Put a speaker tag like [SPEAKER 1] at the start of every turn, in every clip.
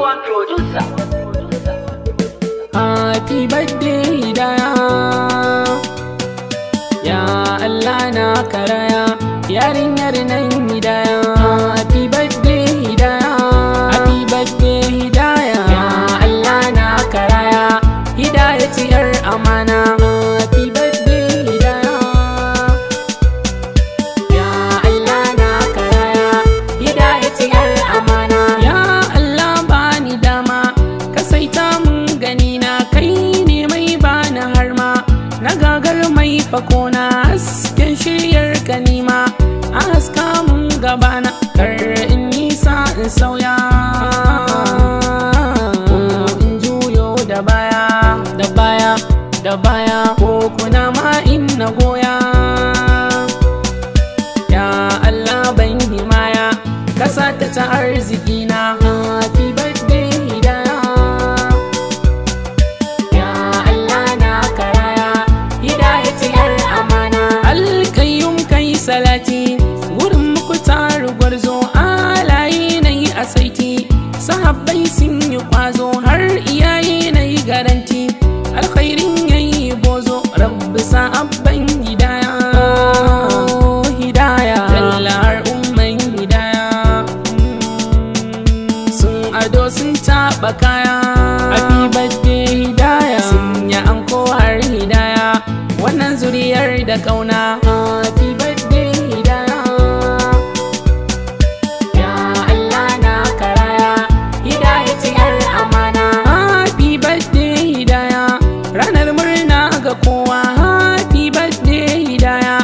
[SPEAKER 1] one producer.
[SPEAKER 2] Happy birthday Hidaya, ya Allah na karaya, yarinyar nan Hidaya. Happy birthday Hidaya, happy birthday Hidaya, ya Allah na karaya, Hidaya tiyar amana. Happy birthday Hidaya, ya Allah na karaya, Hidaya tiyar amana. Ya Allah bani dama, ka saita mun gani na, kai ne mai bani harma, na gagar mai fakona, hasken shiryar ganima, a haska mun gabana, kar in nisa in sauya, ko in juyo da baya, da baya, da baya, ko kuna ma in na goya. Ya Allah ban himaya, kasa ta arziki na. Happy birthday Hidaya, ya Allah na karaya, Hidaya tiyar amana. Alkayyum kai salati, gurin muku taru gwarzo, alaye na yi asaiti, sahabbai sun yi kwazo, har iyaye na yi garanti, alkhairin yayi bozo, rabbi sa'abban Hidaya. Hidaya lallar umman Hidaya, sun ado sun taɓa kaya. Happy birthday Hidaya, sun yi anko har Hidaya, wannan zuriyar da kauna. Happy birthday Hidaya, ya Allah na karaya, Hidaya tiyar amana. Happy birthday Hidaya, ranar murna ga kowa. Happy birthday Hidaya,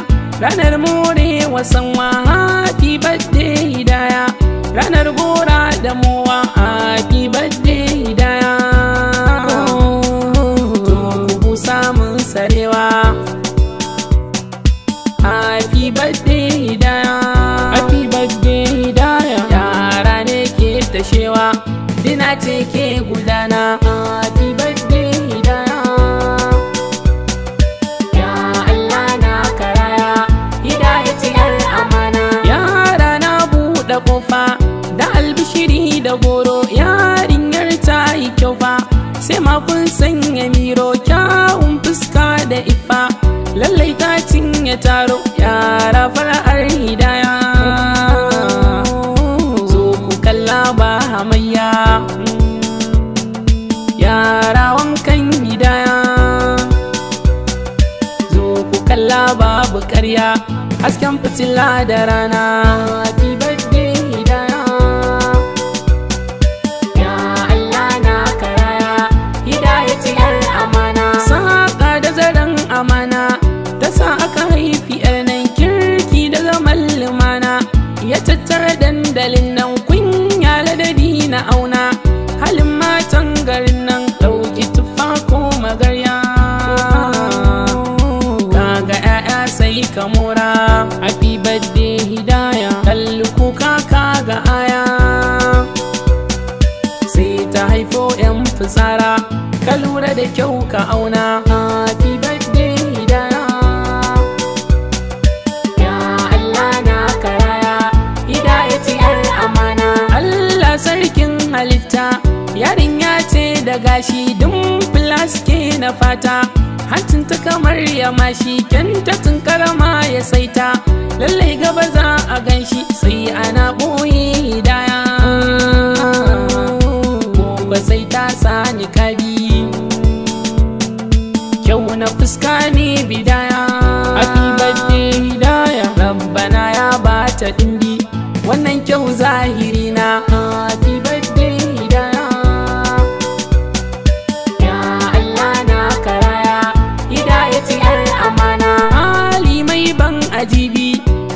[SPEAKER 2] ranar more wasanwa. Happy birthday Hidaya, ranar gora da mowa. Happy birthday Hidaya, to ku samun sarewa. Happy birthday Hidaya, happy birthday Hidaya, yara ne ke tashewa, dina ce ke gudana. Happy birthday Hidaya, ya Allah na karaya, Hidaya tiyar amana. Yara na buɗe ƙofa da albishiri da goro, yarinyar ta yi kyau fa, sai ma kun sanya miro, kyawun fuska da ifa, lallai ta cinye taro. Yara fara'ar Hidaya, zo ku kalla ba hamayya, yara wankan Hidaya, zo ku kalla babu ƙarya, hasken fitila da rana. Happy birthday Hidaya, ya Allah na karaya, Hidaya tiyar amana. Saƙa da zaren amana, ta sa aka haifi yar nan, kirki da zaman lumana, ya tattara dandalin nan, kunya ladadi na auna, halin matan garin nan, ɗauki tuffa ko magarya, kaga 'ya'ya sai ka mora. Happy birthday Hidaya, kalli kuka kaga aya, sai ta haifo 'yan fitsara, ka lura da kyau ka auna. Happy birthday Hidaya, ya Allah na karaya, Hidaya tiyar amana. Allah sarkin halitta, yarinya ce da gashi, dumfulaske na fata, hancinta kamar ya mashi, kyanta tun karama ya saita, lallai gaba za a ganshi, sai ana ɓoye Hidaya, gobe sai ta sani kabi, kyau na fuska ne bidaya. Happy birthday Hidaya, rabbana ya bata ɗimbi, wannan kyau zahiri na. Happy birthday Hidaya, ya Allah na karaya, Hidaya tiyar amana. Hali mai ban ajibi,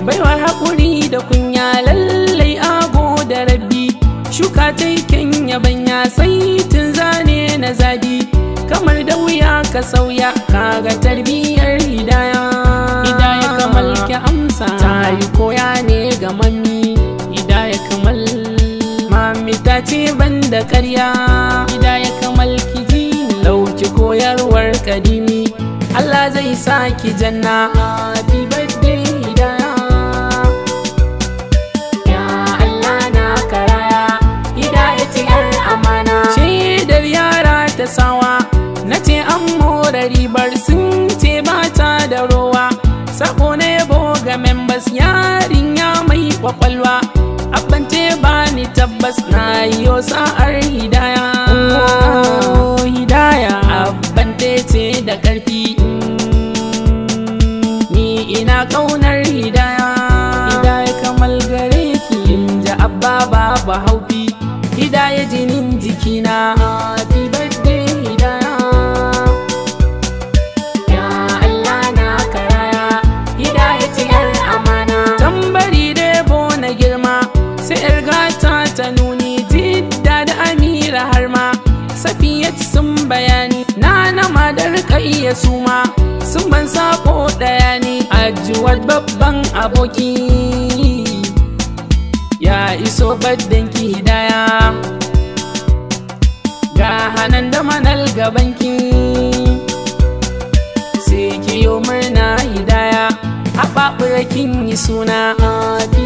[SPEAKER 2] baiwar haƙuri da kunya, lallai ago da rabbi, shuka ta yi kyan yabanya, saitin zane na zabi, kamar da wuya ka sauya, kaga tarbiyyar Hidaya. Hidaya kamal ki amsa, ta yi koya ne ga mami. Hidaya kamal mami ta ce ban da karya, Hidaya kamal ki ji ni, ɗauki koyarwar kadimi, Allah zai sa ki janna. Happy birthday Hidaya, ya Allah na karaya, Hidaya tiyar amana. bar sun ce ba ta da rowa. Sako na yabo ga members yarinya mai kwakwalwa. Abante ba ni tabbas na yo sa'ar hidaya. Hidaya abante ce da karfi. Ni ina kaunar hidaya. Hidaya kamal gare ki inja abba babu haufi. Hidaya jinin jikina. Happy birthday hidaya. Ya Allah na karaya. Hidaya ce yar amana. Tambari debo na girma. Sai yar gata ta nuni Jidda da Amira har ma. Safiyat sun bayani. Nana madar kai ya suma. Sun ban sako daya ne. Ajuwar babban aboki. Ya iso baddanki hidaya. Ga hanan da manal gabanki. Sai ki yo murna hidaya. Haɓaɓura kin yi suna. Happy